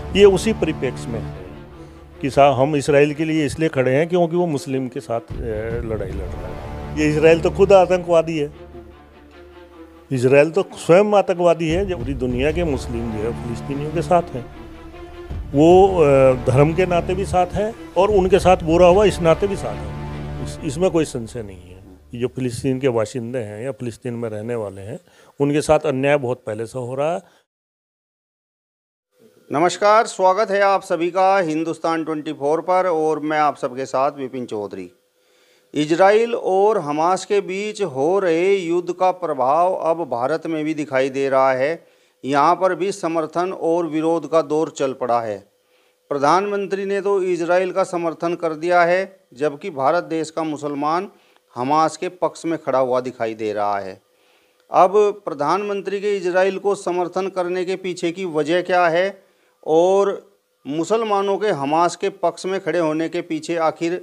ये उसी परिप्रेक्ष्य में है कि साहब हम इसराइल के लिए इसलिए खड़े हैं क्योंकि वो मुस्लिम के साथ लड़ाई लड़ रहा है। ये इसराइल तो खुद आतंकवादी है, इसराइल तो स्वयं आतंकवादी है। जो पूरी दुनिया के मुस्लिम जो है फिलिस्तीनियों के साथ हैं, वो धर्म के नाते भी साथ है और उनके साथ बुरा हुआ इस नाते भी साथ है। इसमें कोई संशय नहीं है। जो फिलिस्तीन के बाशिंदे हैं या फिलिस्तीन में रहने वाले हैं, उनके साथ अन्याय बहुत पहले से हो रहा है। नमस्कार, स्वागत है आप सभी का हिंदुस्तान 24 पर और मैं आप सबके साथ विपिन चौधरी। इजराइल और हमास के बीच हो रहे युद्ध का प्रभाव अब भारत में भी दिखाई दे रहा है। यहाँ पर भी समर्थन और विरोध का दौर चल पड़ा है। प्रधानमंत्री ने तो इजराइल का समर्थन कर दिया है, जबकि भारत देश का मुसलमान हमास के पक्ष में खड़ा हुआ दिखाई दे रहा है। अब प्रधानमंत्री के इजराइल को समर्थन करने के पीछे की वजह क्या है और मुसलमानों के हमास के पक्ष में खड़े होने के पीछे आखिर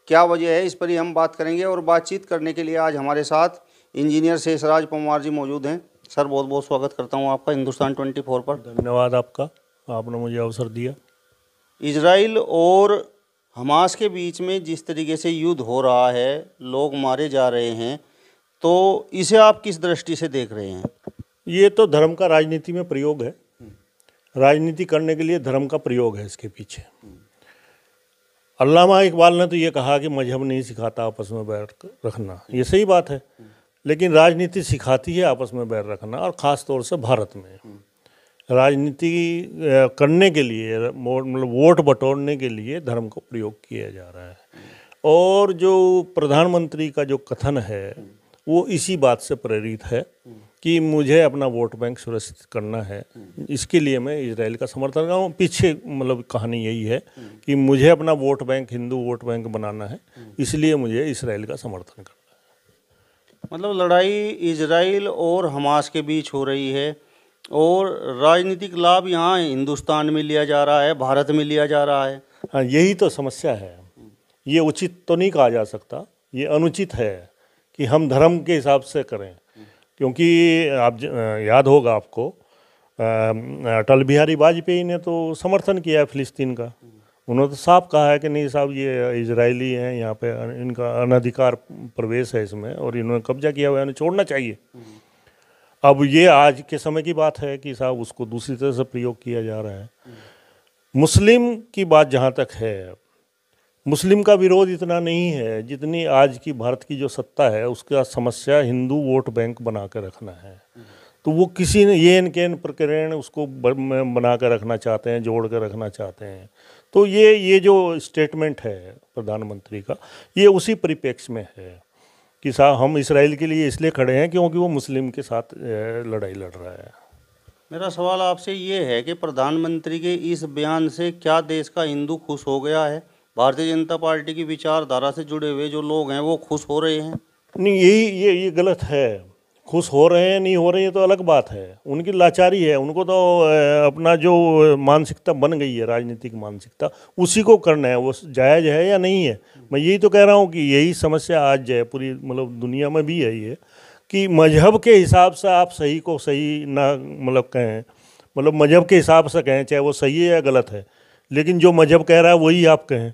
क्या वजह है, इस पर ही हम बात करेंगे। और बातचीत करने के लिए आज हमारे साथ इंजीनियर शेषराज परमार जी मौजूद हैं। सर, बहुत बहुत स्वागत करता हूं आपका हिंदुस्तान 24 पर। धन्यवाद आपका, आपने मुझे अवसर दिया। इजराइल और हमास के बीच में जिस तरीके से युद्ध हो रहा है, लोग मारे जा रहे हैं, तो इसे आप किस दृष्टि से देख रहे हैं? ये तो धर्म का राजनीति में प्रयोग है। राजनीति करने के लिए धर्म का प्रयोग है इसके पीछे। अल्लामा इकबाल ने तो ये कहा कि मजहब नहीं सिखाता आपस में बैर रखना, ये सही बात है, लेकिन राजनीति सिखाती है आपस में बैर रखना। और ख़ास तौर से भारत में राजनीति करने के लिए, मतलब वोट बटोरने के लिए धर्म को प्रयोग किया जा रहा है। और जो प्रधानमंत्री का जो कथन है वो इसी बात से प्रेरित है कि मुझे अपना वोट बैंक सुरक्षित करना है, इसके लिए मैं इजराइल का समर्थन कर रहा हूँ। पीछे मतलब कहानी यही है कि मुझे अपना vote bank, Hindu vote bank बनाना है, इसलिए मुझे इजराइल का समर्थन करना है। मतलब लड़ाई इजराइल और हमास के बीच हो रही है और राजनीतिक लाभ यहाँ हिंदुस्तान में लिया जा रहा है, भारत में लिया जा रहा है। हाँ, यही तो समस्या है। ये उचित तो नहीं कहा जा सकता, ये अनुचित है कि हम धर्म के हिसाब से करें। क्योंकि आप याद होगा आपको, अटल बिहारी वाजपेयी ने तो समर्थन किया फिलिस्तीन का। उन्होंने तो साफ कहा है कि नहीं साहब, ये इजरायली हैं, यहाँ पे इनका अनधिकार प्रवेश है इसमें और इन्होंने कब्जा किया हुआ है, इन्हें छोड़ना चाहिए। अब ये आज के समय की बात है कि साहब उसको दूसरी तरह से प्रयोग किया जा रहा है। मुस्लिम की बात जहाँ तक है, मुस्लिम का विरोध इतना नहीं है जितनी आज की भारत की जो सत्ता है उसका समस्या हिंदू वोट बैंक बना कर रखना है। तो वो किसी ने ये इनके प्रकरण उसको बना कर रखना चाहते हैं, जोड़ कर रखना चाहते हैं। तो ये जो स्टेटमेंट है प्रधानमंत्री का, ये उसी परिप्रेक्ष्य में है कि साहब हम इसराइल के लिए इसलिए खड़े हैं क्योंकि वो मुस्लिम के साथ लड़ाई लड़ रहा है। मेरा सवाल आपसे ये है कि प्रधानमंत्री के इस बयान से क्या देश का हिंदू खुश हो गया है? भारतीय जनता पार्टी की विचारधारा से जुड़े हुए जो लोग हैं वो खुश हो रहे हैं? नहीं, ये गलत है। खुश हो रहे हैं नहीं हो रहे हैं तो अलग बात है, उनकी लाचारी है। उनको तो अपना जो मानसिकता बन गई है, राजनीतिक मानसिकता, उसी को करना है। वो जायज़ है या नहीं है? मैं यही तो कह रहा हूँ कि यही समस्या आज है पूरी मतलब दुनिया में भी है ये, कि मजहब के हिसाब से आप सही को सही ना मतलब कहें, मतलब मजहब के हिसाब से कहें, चाहे वो सही है या गलत है, लेकिन जो मजहब कह रहा है वही आप कहें,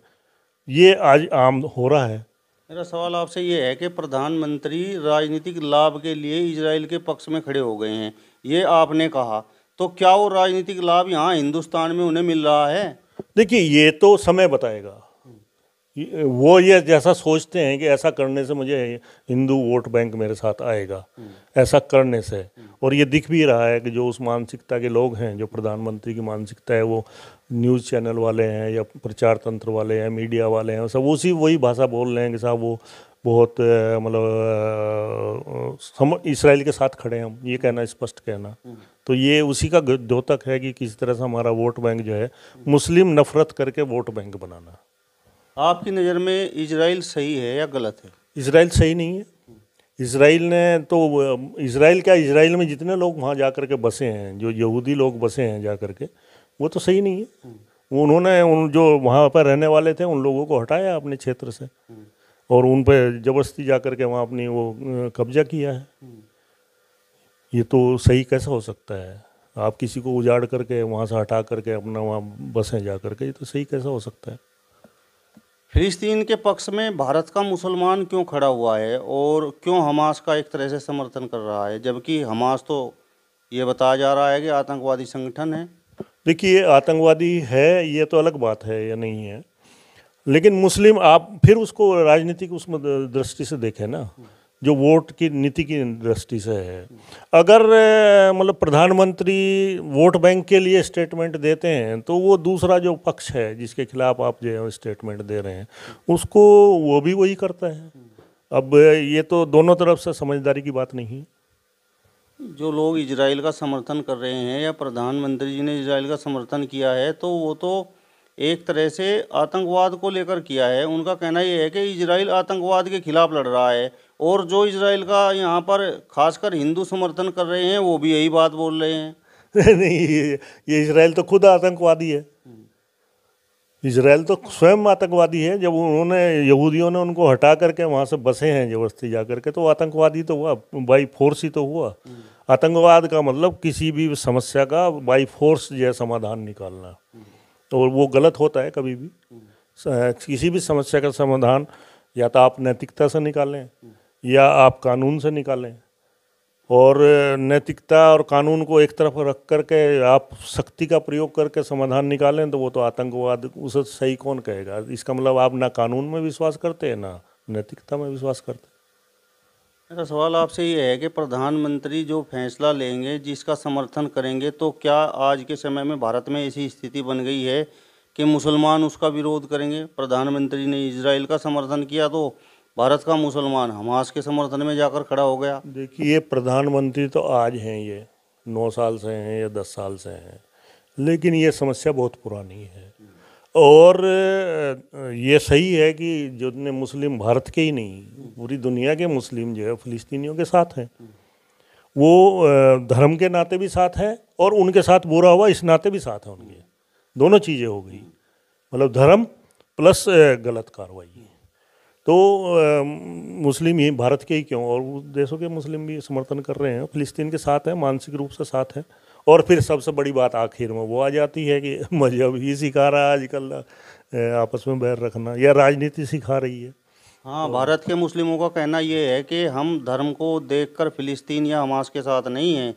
ये आज आम हो रहा है। मेरा सवाल आपसे ये है कि प्रधानमंत्री राजनीतिक लाभ के लिए इजराइल के पक्ष में खड़े हो गए हैं, ये आपने कहा, तो क्या वो राजनीतिक लाभ यहाँ हिंदुस्तान में उन्हें मिल रहा है? देखिए, ये तो समय बताएगा। वो ये जैसा सोचते हैं कि ऐसा करने से मुझे हिंदू वोट बैंक मेरे साथ आएगा, ऐसा करने से, और ये दिख भी रहा है कि जो उस मानसिकता के लोग हैं, जो प्रधानमंत्री की मानसिकता है, वो न्यूज़ चैनल वाले हैं या प्रचार तंत्र वाले हैं, मीडिया वाले हैं, सब उसी वही भाषा बोल रहे हैं कि साहब वो बहुत मतलब इसराइल के साथ खड़े हैं। हम ये कहना, स्पष्ट कहना, तो ये उसी का द्योतक है कि किस तरह से हमारा वोट बैंक जो है मुस्लिम नफरत करके वोट बैंक बनाना। आपकी नज़र में इजराइल सही है या गलत है? इजराइल सही नहीं है। इजराइल ने तो इजराइल क्या, इजराइल में जितने लोग वहाँ जा कर के बसे हैं, जो यहूदी लोग बसे हैं जा कर के, वो तो सही नहीं है। उन्होंने उन जो वहाँ पर रहने वाले थे उन लोगों को हटाया अपने क्षेत्र से और उन पर ज़बरदस्ती जा कर के वहाँ अपनी वो कब्जा किया है। ये तो सही कैसा हो सकता है? आप किसी को उजाड़ करके वहाँ से हटा करके अपना वहाँ बसें जा करके, ये तो सही कैसा हो सकता है? फिलिस्तीन के पक्ष में भारत का मुसलमान क्यों खड़ा हुआ है और क्यों हमास का एक तरह से समर्थन कर रहा है, जबकि हमास तो ये बताया जा रहा है कि आतंकवादी संगठन है? देखिए, आतंकवादी है ये तो अलग बात है या नहीं है, लेकिन मुस्लिम आप फिर उसको राजनीतिक उसमें दृष्टि से देखें ना, जो वोट की नीति की दृष्टि से है। अगर मतलब प्रधानमंत्री वोट बैंक के लिए स्टेटमेंट देते हैं तो वो दूसरा जो पक्ष है जिसके खिलाफ आप जो स्टेटमेंट दे रहे हैं उसको वो भी वही करता है। अब ये तो दोनों तरफ से समझदारी की बात नहीं। जो लोग इजराइल का समर्थन कर रहे हैं या प्रधानमंत्री जी ने इजराइल का समर्थन किया है तो वो तो एक तरह से आतंकवाद को लेकर किया है। उनका कहना ये है कि इजराइल आतंकवाद के खिलाफ लड़ रहा है, और जो इजराइल का यहाँ पर खासकर हिंदू समर्थन कर रहे हैं वो भी यही बात बोल रहे हैं। नहीं, ये इजराइल तो खुद आतंकवादी है। इजराइल तो स्वयं आतंकवादी है। जब उन्होंने यहूदियों ने उनको हटा करके वहाँ से बसे हैं जबरदस्ती जा करके, तो आतंकवादी तो हुआ, बाई फोर्स ही तो हुआ। आतंकवाद का मतलब किसी भी समस्या का बाई फोर्स जो है समाधान निकालना, और वो गलत होता है कभी भी। किसी भी समस्या का समाधान या तो आप नैतिकता से निकालें या आप कानून से निकालें, और नैतिकता और कानून को एक तरफ रख करके आप शक्ति का प्रयोग करके समाधान निकालें तो वो तो आतंकवाद, उसे सही कौन कहेगा? इसका मतलब आप ना कानून में विश्वास करते हैं ना नैतिकता में विश्वास करते हैं। मेरा सवाल आपसे ये है कि प्रधानमंत्री जो फैसला लेंगे, जिसका समर्थन करेंगे, तो क्या आज के समय में भारत में ऐसी स्थिति बन गई है कि मुसलमान उसका विरोध करेंगे? प्रधानमंत्री ने इजराइल का समर्थन किया तो भारत का मुसलमान हमास के समर्थन में जाकर खड़ा हो गया। देखिए, प्रधानमंत्री तो आज हैं, ये 9 साल से हैं या 10 साल से हैं, लेकिन ये समस्या बहुत पुरानी है। और ये सही है कि जितने मुस्लिम भारत के ही नहीं पूरी दुनिया के मुस्लिम जो है फिलिस्तीनियों के साथ हैं। वो धर्म के नाते भी साथ है और उनके साथ बुरा हुआ इस नाते भी साथ है उनके। दोनों चीज़ें हो गई, मतलब धर्म प्लस गलत कार्रवाई। तो मुस्लिम ही भारत के ही क्यों, और देशों के मुस्लिम भी समर्थन कर रहे हैं, फिलिस्तीन के साथ हैं, मानसिक रूप से साथ हैं। और फिर सबसे बड़ी बात आखिर में वो आ जाती है कि मजहब ही सिखा रहा है आजकल आपस में बैर रखना, या राजनीति सिखा रही है। हाँ, भारत के मुस्लिमों का कहना ये है कि हम धर्म को देखकर फिलिस्तीन या हमास के साथ नहीं हैं,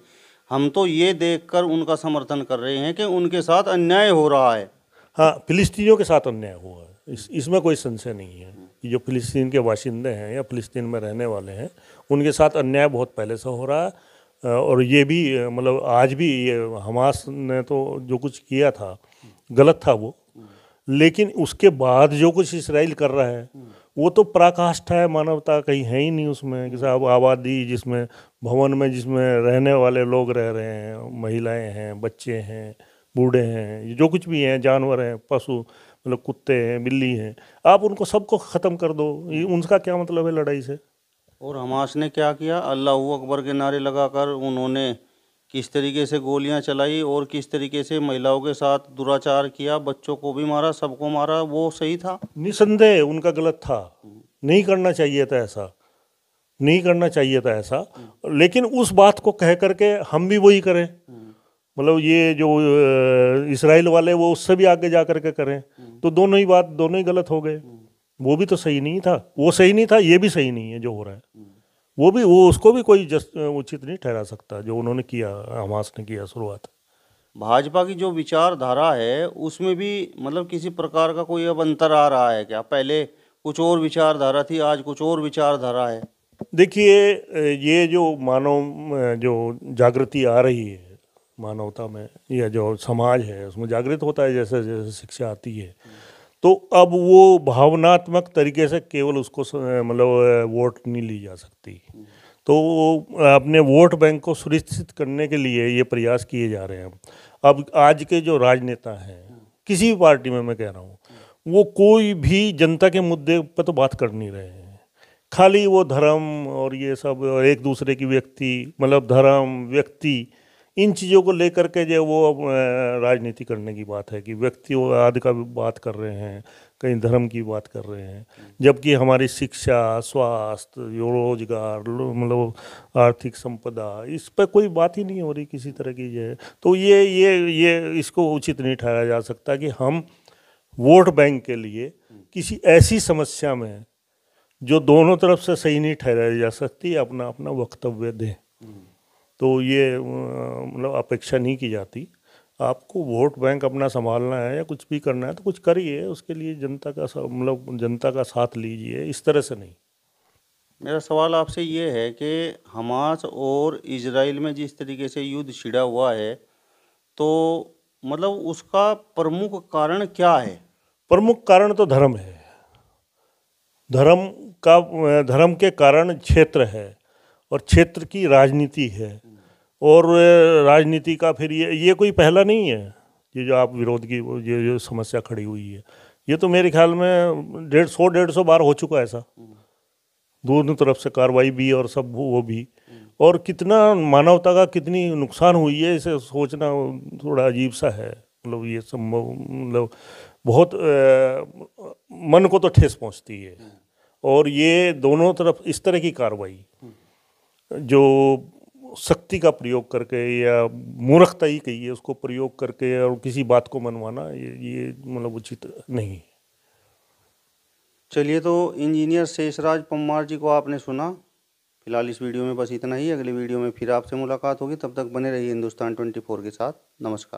हम तो ये देखकर उनका समर्थन कर रहे हैं कि उनके साथ अन्याय हो रहा है। हाँ, फिलिस्तीनियों के साथ अन्याय हुआ है, इसमें कोई संशय नहीं है कि जो फिलिस्तीन के बाशिंदे हैं या फिलिस्तीन में रहने वाले हैं उनके साथ अन्याय बहुत पहले से हो रहा है। और ये भी मतलब आज भी ये हमास ने तो जो कुछ किया था गलत था वो, लेकिन उसके बाद जो कुछ इसराइल कर रहा है वो तो पराकाष्ठा है, मानवता कहीं है ही नहीं उसमें। जैसे अब आबादी जिसमें भवन में जिसमें रहने वाले लोग रह रहे हैं, महिलाएं हैं, बच्चे हैं, बूढ़े हैं, जो कुछ भी हैं, जानवर हैं, पशु मतलब कुत्ते हैं, बिल्ली हैं, आप उनको सबको ख़त्म कर दो, उनका क्या मतलब है लड़ाई से? और हमास ने क्या किया? अल्लाह अकबर के नारे लगाकर उन्होंने किस तरीके से गोलियां चलाई और किस तरीके से महिलाओं के साथ दुराचार किया, बच्चों को भी मारा, सबको मारा। वो सही था? निसंदेह उनका गलत था, नहीं करना चाहिए था ऐसा, नहीं करना चाहिए था ऐसा। लेकिन उस बात को कह करके हम भी वही करें, मतलब ये जो इसराइल वाले वो उससे भी आगे जा करके करें, तो दोनों ही गलत हो गए। वो भी तो सही नहीं था, वो सही नहीं था, ये भी सही नहीं है जो हो रहा है। वो उसको भी कोई उचित नहीं ठहरा सकता जो उन्होंने किया, हमास ने किया शुरुआत। भाजपा की जो विचारधारा है उसमें भी मतलब किसी प्रकार का कोई अब अंतर आ रहा है क्या? पहले कुछ और विचारधारा थी, आज कुछ और विचारधारा है। देखिए, ये जो मानव जो जागृति आ रही है मानवता में, या जो समाज है उसमें जागृत होता है जैसे जैसे शिक्षा आती है, तो अब वो भावनात्मक तरीके से केवल उसको मतलब वोट नहीं ली जा सकती। तो अपने वोट बैंक को सुनिश्चित करने के लिए ये प्रयास किए जा रहे हैं। अब आज के जो राजनेता हैं किसी भी पार्टी में, मैं कह रहा हूँ, वो कोई भी जनता के मुद्दे पर तो बात कर नहीं रहे हैं। खाली वो धर्म और ये सब और एक दूसरे की व्यक्ति, मतलब धर्म व्यक्ति, इन चीज़ों को लेकर के जो वो राजनीति करने की बात है कि व्यक्तिवाद का भी बात कर रहे हैं, कहीं धर्म की बात कर रहे हैं, जबकि हमारी शिक्षा, स्वास्थ्य, रोजगार, मतलब आर्थिक संपदा, इस पर कोई बात ही नहीं हो रही किसी तरह की जो है। तो ये इसको उचित नहीं ठहराया जा सकता कि हम वोट बैंक के लिए किसी ऐसी समस्या में जो दोनों तरफ से सही नहीं ठहराई जा सकती अपना अपना वक्तव्य दें। तो ये मतलब अपेक्षा नहीं की जाती। आपको वोट बैंक अपना संभालना है या कुछ भी करना है तो कुछ करिए, उसके लिए जनता का मतलब जनता का साथ लीजिए, इस तरह से नहीं। मेरा सवाल आपसे ये है कि हमास और इजराइल में जिस तरीके से युद्ध छिड़ा हुआ है, तो मतलब उसका प्रमुख कारण क्या है? प्रमुख कारण तो धर्म है। धर्म के कारण क्षेत्र है और क्षेत्र की राजनीति है। और राजनीति का फिर ये कोई पहला नहीं है। ये जो आप विरोध की ये जो समस्या खड़ी हुई है, ये तो मेरे ख्याल में 150 बार हो चुका है ऐसा। दोनों तरफ से कार्रवाई भी और सब वो भी। और कितना मानवता का कितनी नुकसान हुई है, इसे सोचना थोड़ा अजीब सा है। मतलब ये संभव मतलब बहुत मन को तो ठेस पहुंचती है। और ये दोनों तरफ इस तरह की कार्रवाई जो शक्ति का प्रयोग करके या मूर्खता ही कहिए उसको प्रयोग करके और किसी बात को मनवाना, ये मतलब उचित नहीं। चलिए, तो इंजीनियर शेषराज परमार जी को आपने सुना। फिलहाल इस वीडियो में बस इतना ही। अगली वीडियो में फिर आपसे मुलाकात होगी। तब तक बने रहिए हिंदुस्तान 24 के साथ। नमस्कार।